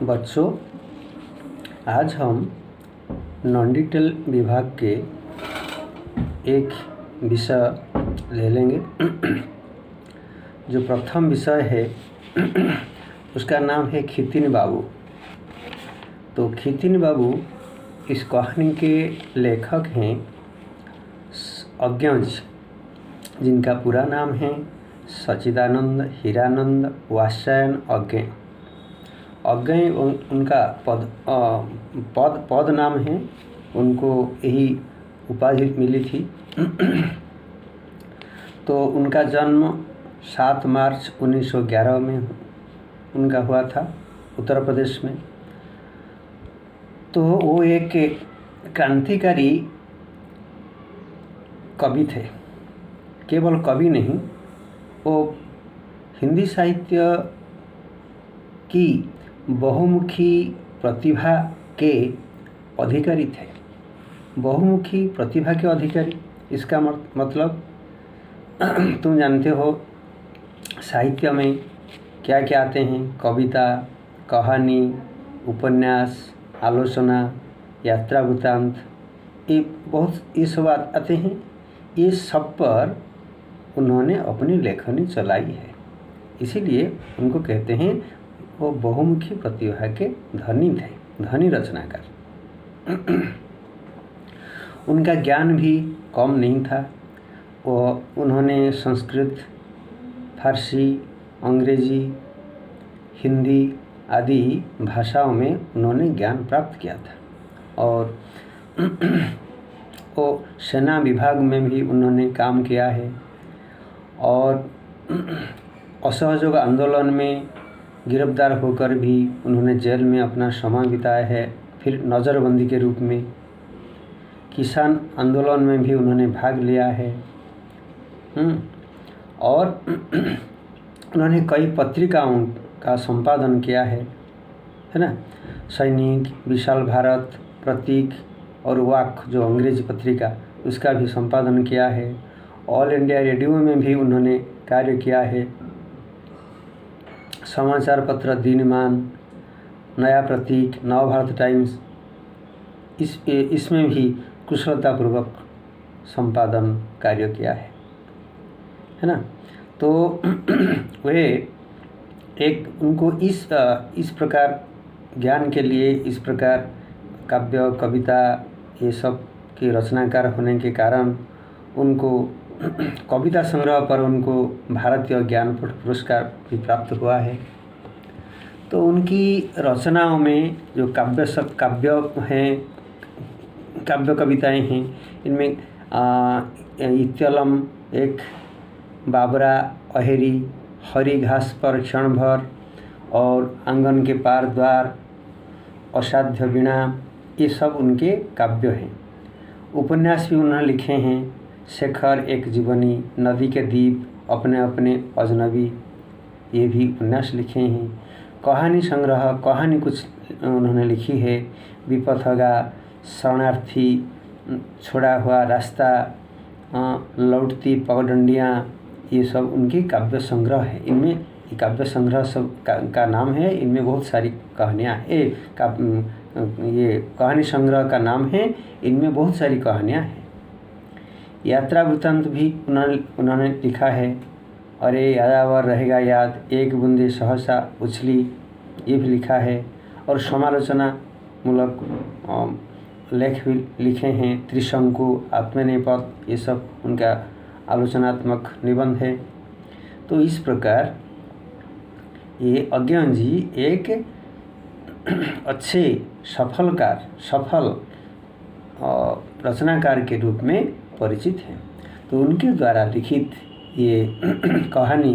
बच्चों, आज हम नॉन डिटेल विभाग के एक विषय ले लेंगे। जो प्रथम विषय है उसका नाम है खितिन बाबू। तो खितिन बाबू इस कहानी के लेखक हैं अज्ञज, जिनका पूरा नाम है सच्चिदानंद हीरानंद वात्स्यायन अज्ञ। उनका पद नाम है, उनको यही उपाधि मिली थी। तो उनका जन्म 7 मार्च 1911 में उनका हुआ था, उत्तर प्रदेश में। तो वो एक क्रांतिकारी कवि थे। केवल कवि नहीं, वो हिंदी साहित्य की बहुमुखी प्रतिभा के अधिकारी थे। बहुमुखी प्रतिभा के अधिकारी, इसका मतलब तुम जानते हो साहित्य में क्या क्या आते हैं। कविता, कहानी, उपन्यास, आलोचना, यात्रा वृत्तांत, ये सब आते हैं। ये सब पर उन्होंने अपनी लेखनी चलाई है, इसीलिए उनको कहते हैं वो बहुमुखी प्रतिभा के धनी थे, धनी रचनाकार। उनका ज्ञान भी कम नहीं था। उन्होंने संस्कृत, फारसी, अंग्रेजी, हिंदी आदि भाषाओं में उन्होंने ज्ञान प्राप्त किया था। और वो सेना विभाग में भी उन्होंने काम किया है। और असहयोग आंदोलन में गिरफ्तार होकर भी उन्होंने जेल में अपना समय बिताया है। फिर नज़रबंदी के रूप में किसान आंदोलन में भी उन्होंने भाग लिया है। और उन्होंने कई पत्रिकाओं का संपादन किया है ना। सैनिक, विशाल भारत, प्रतीक और वाक, जो अंग्रेजी पत्रिका, उसका भी संपादन किया है। ऑल इंडिया रेडियो में भी उन्होंने कार्य किया है। समाचार पत्र दिनमान, नया प्रतीक, नव भारत टाइम्स, इसमें भी कुशलतापूर्वक संपादन कार्य किया है ना। तो वे उनको इस प्रकार ज्ञान के लिए, इस प्रकार काव्य, कविता, ये सब के रचनाकार होने के कारण उनको कविता संग्रह पर उनको भारतीय ज्ञानपीठ पुरस्कार भी प्राप्त हुआ है। तो उनकी रचनाओं में जो काव्य कविताएं हैं, इनमें इत्यलम एक, बाबरा, अहेरी, हरी घास पर क्षण भर और आंगन के पार द्वार, असाध्य वीणा, ये सब उनके काव्य हैं। उपन्यास भी उन्होंने लिखे हैं। शेखर एक जीवनी, नदी के दीप, अपने अपने अजनबी, ये भी उपन्यास लिखे हैं। कहानी संग्रह, कहानी कुछ उन्होंने लिखी है। विपथगा, शरणार्थी, छोड़ा हुआ रास्ता, लौटती पगडंडियाँ, ये सब उनकी काव्य संग्रह है। इनमें काव्य संग्रह सब का नाम है। इनमें बहुत सारी कहानियाँ हैं। ये कहानी संग्रह का नाम है। इनमें बहुत सारी कहानियाँ हैं। यात्रा वृत्तांत भी उन्होंने लिखा है। अरे यादावर रहेगा याद, एक बूंदे सहसा उछली, ये भी लिखा है। और समालोचना मूलक लेख भी लिखे हैं। त्रिशंकु, आत्मनेपथ, ये सब उनका आलोचनात्मक निबंध है। तो इस प्रकार ये अज्ञन जी एक अच्छे सफल रचनाकार के रूप में परिचित हैं। तो उनके द्वारा लिखित ये कहानी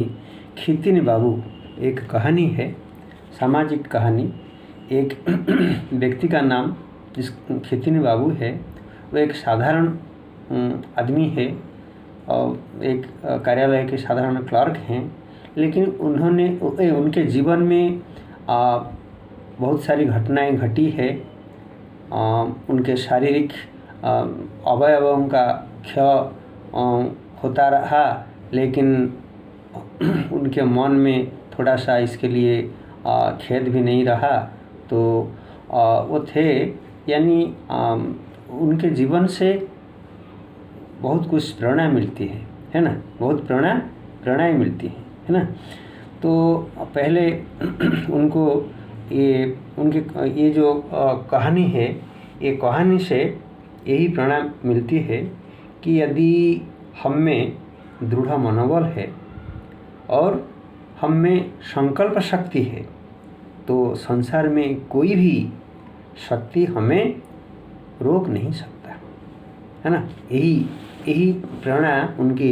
खितिन बाबू एक कहानी है, सामाजिक कहानी। एक व्यक्ति का नाम जिस खितिन बाबू है, वो एक साधारण आदमी है और एक कार्यालय के साधारण क्लर्क हैं। लेकिन उनके जीवन में बहुत सारी घटनाएं घटी है। उनके शारीरिक अवयवों का क्षय होता रहा, लेकिन उनके मन में थोड़ा सा इसके लिए खेद भी नहीं रहा तो वो थे, यानी उनके जीवन से बहुत कुछ प्रेरणा मिलती है ना, बहुत प्रेरणाएँ मिलती है ना। तो पहले उनको ये जो कहानी है, ये कहानी से यही प्रेरणा मिलती है कि यदि हम में दृढ़ मनोबल है और हम में संकल्प शक्ति है तो संसार में कोई भी शक्ति हमें रोक नहीं सकता, है ना। यही प्रेरणा उनकी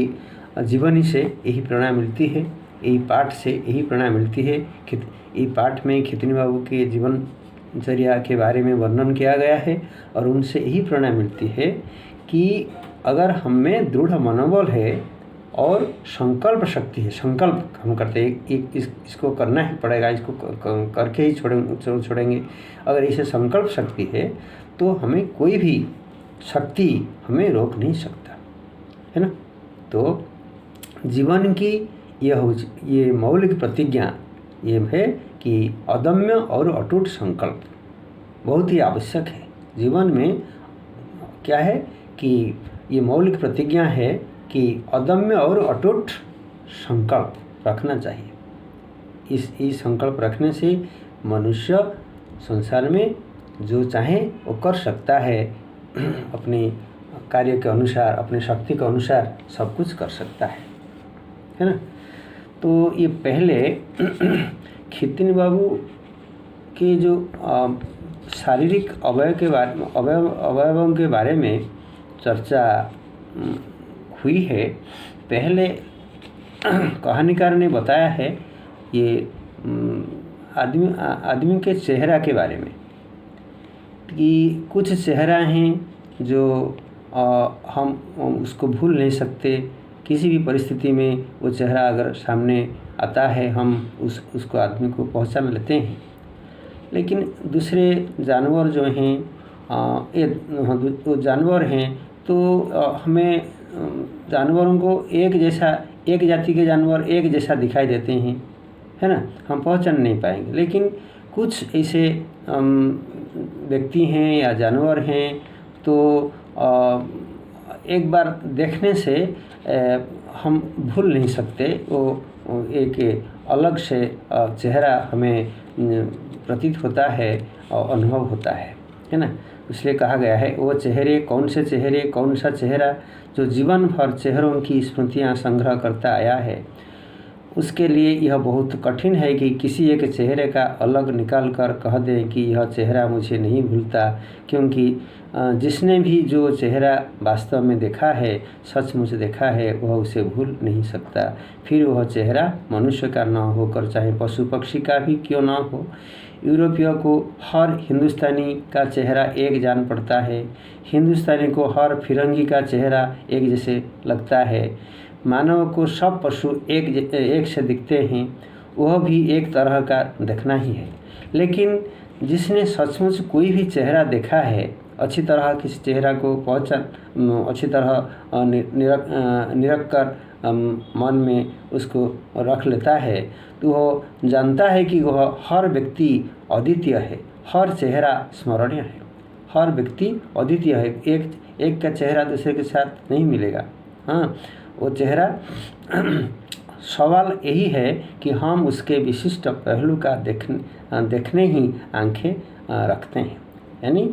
जीवनी से यही प्रेरणा मिलती है, यही पाठ से यही प्रेरणा मिलती है। ये पाठ में खितनी बाबू के जीवनचर्या के बारे में वर्णन किया गया है और उनसे यही प्रेरणा मिलती है कि अगर हम में दृढ़ मनोबल है और संकल्प शक्ति है, संकल्प हम करते हैं इसको करना ही पड़ेगा, इसको करके ही छोड़ेंगे, अगर इसे संकल्प शक्ति है तो हमें कोई भी शक्ति हमें रोक नहीं सकता, है ना। तो जीवन की ये मौलिक प्रतिज्ञा ये है कि अदम्य और अटूट संकल्प बहुत ही आवश्यक है। जीवन में क्या है कि ये मौलिक प्रतिज्ञा है कि अदम्य और अटूट संकल्प रखना चाहिए। इस संकल्प रखने से मनुष्य संसार में जो चाहे वो कर सकता है, अपने कार्य के अनुसार, अपनी शक्ति के अनुसार सब कुछ कर सकता है ना। तो ये पहले खितनी बाबू के जो शारीरिक अवयवों के बारे में चर्चा हुई है। पहले कहानीकार ने बताया है ये आदमी के चेहरा के बारे में कि कुछ चेहरा हैं जो हम उसको भूल नहीं सकते, किसी भी परिस्थिति में वो चेहरा अगर सामने आता है हम उसको आदमी को पहचान लेते हैं। लेकिन दूसरे जानवर जो हैं वो जानवर हैं तो हमें जानवरों को एक जाति के जानवर एक जैसा दिखाई देते हैं, है ना, हम पहचान नहीं पाएंगे। लेकिन कुछ ऐसे व्यक्ति हैं या जानवर हैं तो एक बार देखने से हम भूल नहीं सकते, वो एक अलग से चेहरा हमें प्रतीत होता है और अनुभव होता है ना। इसलिए कहा गया है वो चेहरे, कौन सा चेहरा जो जीवन भर चेहरों की स्मृतियाँ संग्रह करता आया है, उसके लिए यह बहुत कठिन है कि किसी एक चेहरे का अलग निकाल कर कह दें कि यह चेहरा मुझे नहीं भूलता, क्योंकि जिसने भी जो चेहरा वास्तव में देखा है, सचमुच देखा है, वह उसे भूल नहीं सकता। फिर वह चेहरा मनुष्य का न होकर चाहे पशु पक्षी का भी क्यों ना हो। यूरोपीय को हर हिंदुस्तानी का चेहरा एक जान पड़ता है, हिंदुस्तानी को हर फिरंगी का चेहरा एक जैसे लगता है। मानव को सब पशु एक से दिखते हैं, वह भी एक तरह का देखना ही है। लेकिन जिसने सचमुच कोई भी चेहरा देखा है, अच्छी तरह किसी चेहरा को अच्छी तरह निरख कर मन में उसको रख लेता है, तो वह जानता है कि वह हर व्यक्ति अद्वितीय है, हर चेहरा स्मरणीय है, हर व्यक्ति अद्वितीय है। एक का चेहरा दूसरे के साथ नहीं मिलेगा। हाँ, वो चेहरा सवाल यही है कि हम उसके विशिष्ट पहलू का देखने ही आंखें रखते हैं। यानी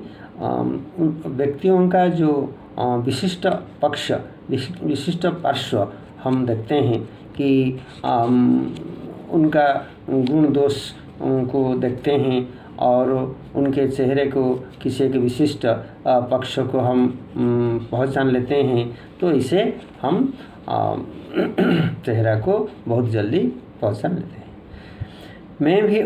व्यक्तियों का जो विशिष्ट पक्ष, विशिष्ट पार्श्व हम देखते हैं कि उनका गुण दोष को देखते हैं और उनके चेहरे को, किसी के विशिष्ट पक्ष को हम पहचान लेते हैं। तो इसे हम चेहरा को बहुत जल्दी पहचान लेते हैं। मैं भी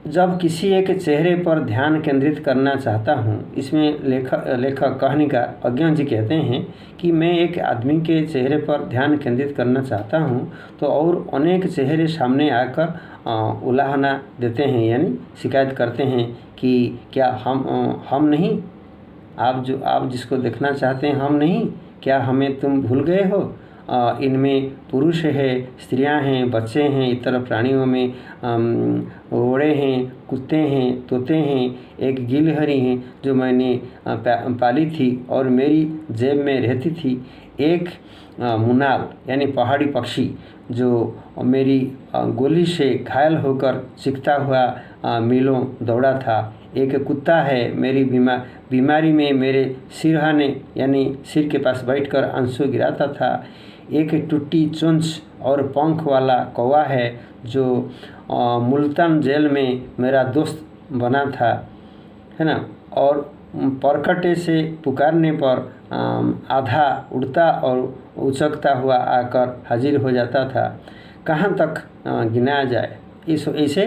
जब किसी एक चेहरे पर ध्यान केंद्रित करना चाहता हूँ, इसमें लेखक कहानीकार अज्ञान जी कहते हैं कि मैं एक आदमी के चेहरे पर ध्यान केंद्रित करना चाहता हूँ तो और अनेक चेहरे सामने आकर उलाहना देते हैं, यानी शिकायत करते हैं कि क्या हम नहीं, आप जिसको देखना चाहते हैं हम नहीं, क्या हमें तुम भूल गए हो। इनमें पुरुष है, स्त्रियां हैं, बच्चे हैं, इतर प्राणियों में घोड़े हैं, कुत्ते हैं, तोते हैं, एक गिलहरी हैं जो मैंने पाली थी और मेरी जेब में रहती थी, एक मुनाल यानी पहाड़ी पक्षी जो मेरी गोली से घायल होकर चीखता हुआ मीलों दौड़ा था, एक कुत्ता है मेरी बीमारी में मेरे सिरहाने यानी सिर के पास बैठकर आंसू गिराता था, एक टूटी चोंच और पंख वाला कौवा है जो मुल्तान जेल में मेरा दोस्त बना था, है ना, और परकटे से पुकारने पर आधा उड़ता और उचकता हुआ आकर हाजिर हो जाता था। कहाँ तक गिनाया जाए, इस ऐसे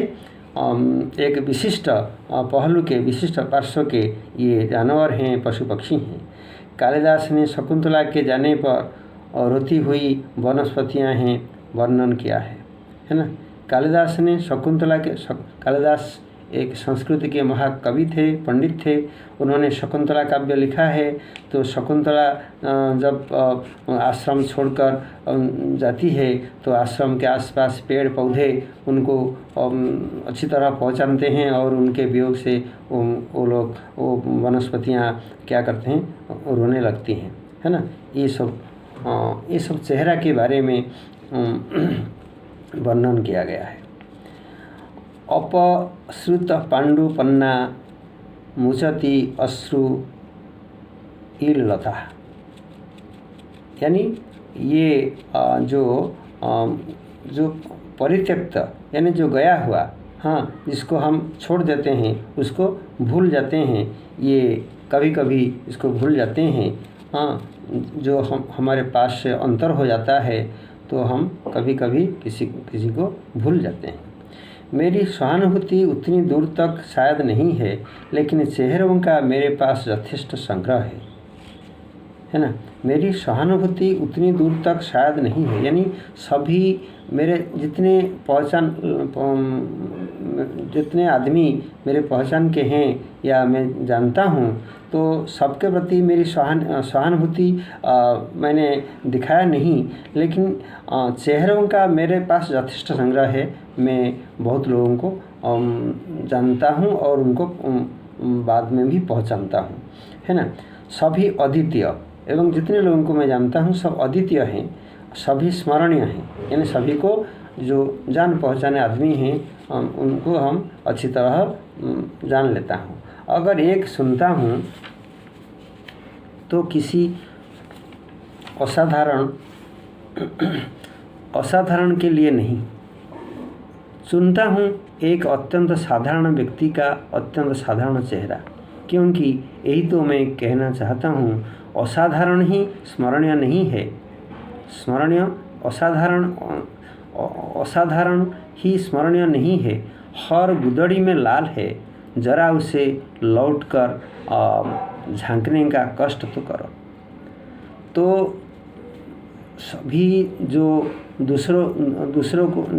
एक विशिष्ट पहलू के, विशिष्ट पार्श्व के ये जानवर हैं, पशु पक्षी हैं। कालिदास ने शकुंतला के जाने पर रोती हुई वनस्पतियां हैं वर्णन किया है ना। कालिदास ने कालिदास एक संस्कृत के महाकवि थे, पंडित थे। उन्होंने शकुंतला काव्य लिखा है। तो शकुंतला जब आश्रम छोड़कर जाती है तो आश्रम के आसपास पेड़ पौधे उनको अच्छी तरह पहचानते हैं और उनके वियोग से वो लोग वो वनस्पतियाँ क्या करते हैं, रोने लगती हैं, है ना। ये सब चेहरा के बारे में वर्णन किया गया है। अपसृत पांडु पन्ना मुचति अश्रु ईललता, यानी ये जो परित्यक्त यानी जो गया हुआ, हाँ, जिसको हम छोड़ देते हैं उसको भूल जाते हैं, ये कभी कभी इसको भूल जाते हैं, हाँ, जो हमारे पास से अंतर हो जाता है तो हम कभी कभी किसी को भूल जाते हैं। मेरी सहानुभूति उतनी दूर तक शायद नहीं है, लेकिन चेहरों का मेरे पास यथेष्ट संग्रह है ना। मेरी सहानुभूति उतनी दूर तक शायद नहीं है, यानी सभी मेरे जितने आदमी मेरे पहचान के हैं या मैं जानता हूँ, तो सबके प्रति मेरी सहानुभूति मैंने दिखाया नहीं, लेकिन चेहरों का मेरे पास यथेष्ट संग्रह है। मैं बहुत लोगों को जानता हूँ और उनको बाद में भी पहचानता हूँ, है ना। सभी अद्वितीय, एवं जितने लोगों को मैं जानता हूँ सब अद्वितीय हैं, सभी स्मरणीय हैं, यानी सभी को जो जान पहचाने आदमी हैं उनको हम अच्छी तरह जान लेता हूँ। अगर एक सुनता हूँ तो किसी असाधारण के लिए नहीं, सुनता हूँ एक अत्यंत साधारण व्यक्ति का अत्यंत साधारण चेहरा, क्योंकि यही तो मैं कहना चाहता हूँ। असाधारण ही स्मरणीय नहीं है, स्मरणीय असाधारण ही स्मरणीय नहीं है। हर गुदड़ी में लाल है, जरा उसे लौटकर झांकने का कष्ट तो करो। तो सभी जो दूसरों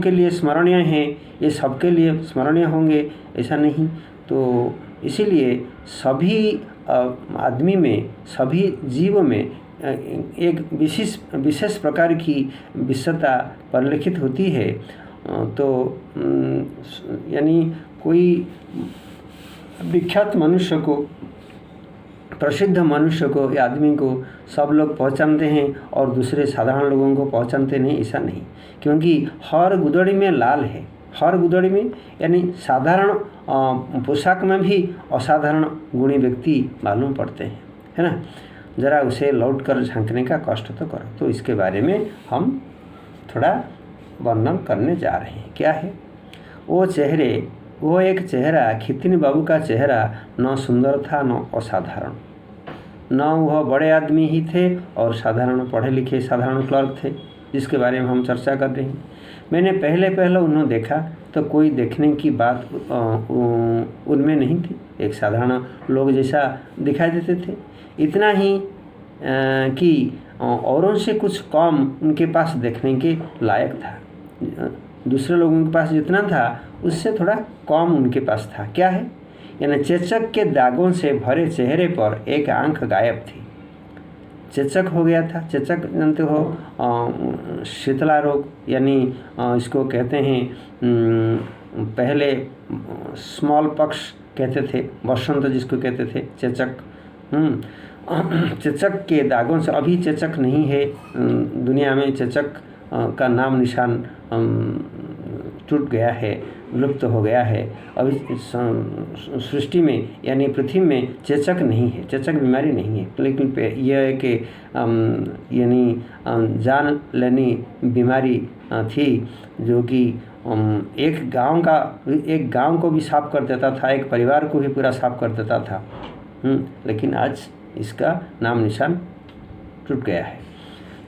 के लिए स्मरणीय हैं, ये सबके लिए स्मरणीय होंगे ऐसा नहीं। तो इसीलिए सभी आदमी में, सभी जीव में एक विशेष प्रकार की विशेषता परिलक्षित होती है। तो यानी कोई विख्यात मनुष्य को, प्रसिद्ध मनुष्य को या आदमी को सब लोग पहचानते हैं और दूसरे साधारण लोगों को पहचानते नहीं, ऐसा नहीं। क्योंकि हर गुदड़ी में लाल है, हर गुदड़ी में, यानी साधारण पोशाक में भी असाधारण गुणी व्यक्ति मालूम पड़ते हैं, है ना। ज़रा उसे लौटकर झांकने का कष्ट तो करो। तो इसके बारे में हम थोड़ा वर्णन करने जा रहे हैं। क्या है वो एक चेहरा, खितिन बाबू का चेहरा न सुंदर था न असाधारण, न वह बड़े आदमी ही थे और साधारण पढ़े लिखे साधारण क्लर्क थे, जिसके बारे में हम चर्चा कर रहे हैं। मैंने पहले उन्हें देखा तो कोई देखने की बात उनमें नहीं थी, एक साधारण लोग जैसा दिखाई देते थे। इतना ही कि औरों से कुछ कम उनके पास देखने के लायक था। दूसरे लोगों के पास जितना था उससे थोड़ा कम उनके पास था। क्या है, यानी चेचक के दागों से भरे चेहरे पर एक आंख गायब थी। चेचक हो गया था। चेचक जानते हो, शीतला रोग, यानी इसको कहते हैं पहले स्मॉल पॉक्स कहते थे, वसंत जिसको कहते थे, चेचक। चेचक के दागों से, अभी चेचक नहीं है दुनिया में, चेचक का नाम निशान टूट गया है, लुप्त हो गया है। अभी सृष्टि में यानी पृथ्वी में चेचक नहीं है, चेचक बीमारी नहीं है, लेकिन यह है कि यानी जान लेनी बीमारी थी, जो कि एक गांव को भी साफ कर देता था, एक परिवार को भी पूरा साफ कर देता था। लेकिन आज इसका नाम निशान टूट गया है।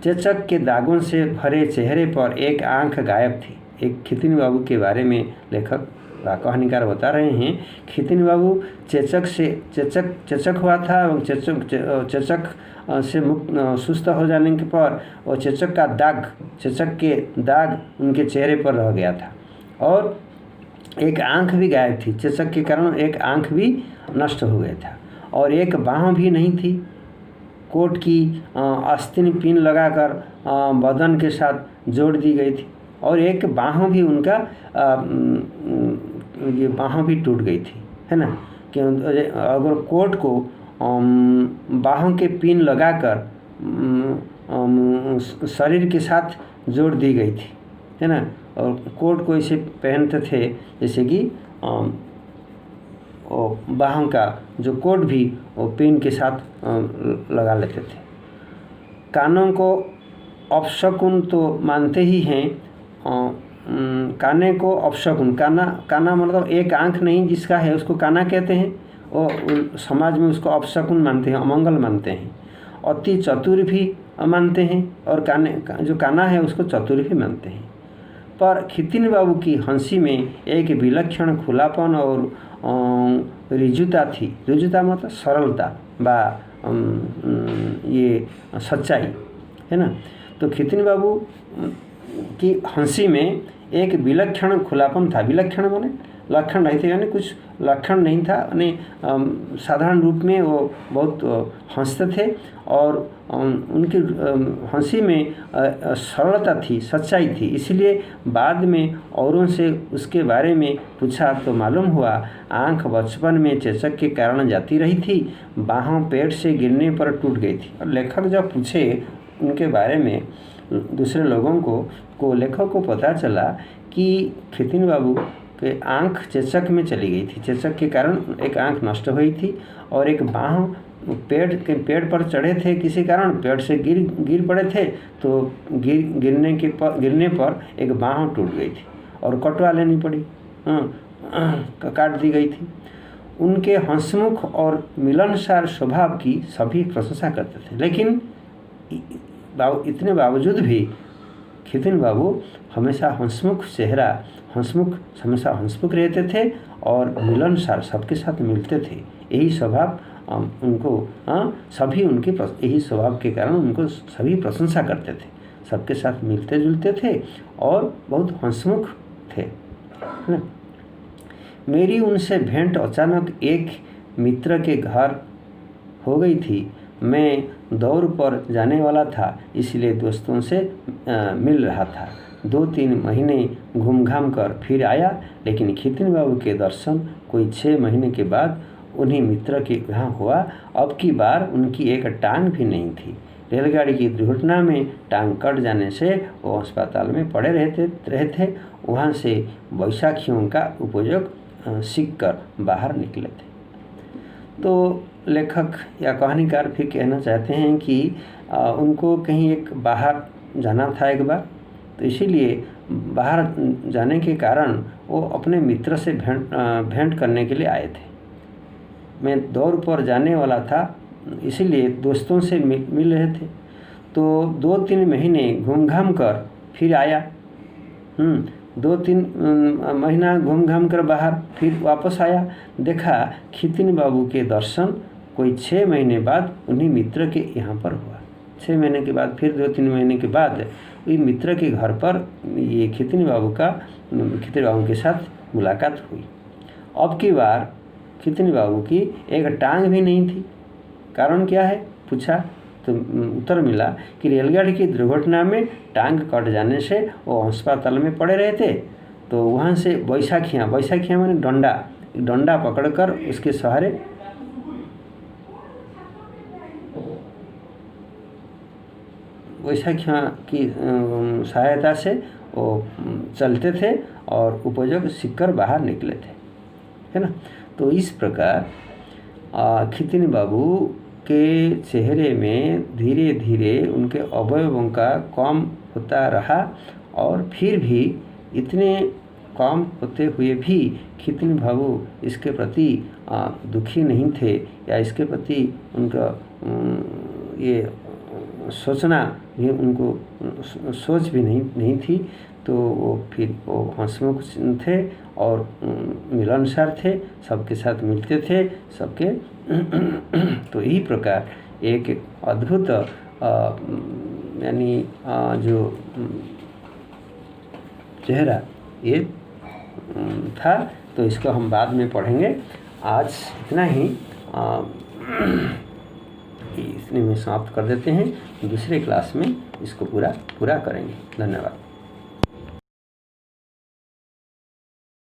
चेचक के दागों से भरे चेहरे पर एक आंख गायब थी। एक खितिन बाबू के बारे में लेखक कहानीकार बता रहे हैं। खितिन बाबू चेचक हुआ था एवं चेचक से मुक्त सुस्त हो जाने के पर और चेचक के दाग उनके चेहरे पर रह गया था और एक आंख भी गायब थी। चेचक के कारण एक आंख भी नष्ट हो गया था और एक बाँह भी नहीं थी। कोट की आस्तीन पिन लगाकर बदन के साथ जोड़ दी गई थी और एक बाँह भी उनका ये बाँह भी टूट गई थी, है ना। कि अगर कोट को बाहों के पिन लगाकर शरीर के साथ जोड़ दी गई थी, है ना। और कोट को इसे पहनते थे जैसे कि बाहों का जो कोट भी वो पिन के साथ लगा लेते थे। कानों को अपशकुन तो मानते ही हैं। काने को अपशकुन, काना मतलब एक आंख नहीं जिसका है उसको काना कहते हैं, और समाज में उसको अपशकुन मानते हैं, अमंगल मानते हैं। अति चतुर भी मानते हैं और जो काना है उसको चतुर भी मानते हैं। पर खितिन बाबू की हंसी में एक विलक्षण खुलापन और रिजुता थी। रिजुता मतलब सरलता बा ये सच्चाई, है ना। तो खितिन बाबू की हंसी में एक विलक्षण खुलापन था। विलक्षण माने लक्षण नहीं थे, यानी कुछ लक्षण नहीं था, यानी साधारण रूप में वो बहुत हंसते थे और उनकी हंसी में सरलता थी, सच्चाई थी। इसलिए बाद में औरों से उसके बारे में पूछा तो मालूम हुआ आंख बचपन में चेचक के कारण जाती रही थी, बाहों पेट से गिरने पर टूट गई थी। और लेखक जब पूछे उनके बारे में दूसरे लोगों को लेखक को पता चला कि खितिन बाबू के आंख चेचक में चली गई थी, चेचक के कारण एक आंख नष्ट हुई थी और एक बाँह पेड़ पर चढ़े थे, किसी कारण पेड़ से गिर पड़े थे, तो गिरने पर एक बाँह टूट गई थी और कटवा लेनी पड़ी, काट दी गई थी। उनके हंसमुख और मिलनसार स्वभाव की सभी प्रशंसा करते थे, लेकिन इतने बावजूद भी खितिन बाबू हमेशा हमेशा हंसमुख रहते थे और मिलनसार सबके साथ मिलते थे। यही स्वभाव उनको सभी उनके यही स्वभाव के कारण उनको सभी प्रशंसा करते थे, सबके साथ मिलते जुलते थे और बहुत हंसमुख थे। मेरी उनसे भेंट अचानक एक मित्र के घर हो गई थी। मैं दौर पर जाने वाला था, इसलिए दोस्तों से मिल रहा था। 2-3 महीने घूम-घाम कर फिर आया, लेकिन खितिन बाबू के दर्शन कोई 6 महीने के बाद उन्हीं मित्र के यहाँ हुआ। अब की बार उनकी एक टांग भी नहीं थी। रेलगाड़ी की दुर्घटना में टांग कट जाने से वो अस्पताल में पड़े रहे थे। वहाँ से बैसाखियों का उपयोग सीख कर बाहर निकले थे। तो लेखक या कहानीकार फिर कहना चाहते हैं कि उनको कहीं एक बाहर जाना था एक बार, तो इसीलिए बाहर जाने के कारण वो अपने मित्र से भेंट करने के लिए आए थे। मैं दौर पर जाने वाला था, इसीलिए दोस्तों से मिल रहे थे। तो 2-3 महीने घूम-घाम कर फिर आया। 2-3 महीना घूम-घाम कर बाहर फिर वापस आया। देखा खितिन बाबू के दर्शन कोई 6 महीने बाद उन्हीं मित्र के यहाँ पर हुआ। 6 महीने के बाद फिर 2-3 महीने के बाद वही मित्र के घर पर ये खितिन बाबू के साथ मुलाकात हुई। अब की बार खितिन बाबू की एक टांग भी नहीं थी। कारण क्या है पूछा तो उत्तर मिला कि रेलगाड़ी की दुर्घटना में टांग कट जाने से वो अस्पताल में पड़े रहे थे। तो वहाँ से बैसाखियाँ माने डंडा, डंडा पकड़कर उसके सहारे बैसाखियाँ की सहायता से वो चलते थे और उपयोग सीखकर बाहर निकले थे, है ना। तो इस प्रकार खितिनी बाबू के चेहरे में धीरे धीरे उनके अवयवों का कम होता रहा और फिर भी इतने कम होते हुए भी खितिनी बाबू इसके प्रति दुखी नहीं थे या इसके प्रति उनका ये सोचना भी उनको सोच भी नहीं थी। तो वो फिर वो हंसमुख थे और मिलनसार थे, सबके साथ मिलते थे सबके। तो यही प्रकार एक अद्भुत यानी जो चेहरा ये था। तो इसको हम बाद में पढ़ेंगे। आज इतना ही इसमें समाप्त कर देते हैं। दूसरे क्लास में इसको पूरा करेंगे। धन्यवाद।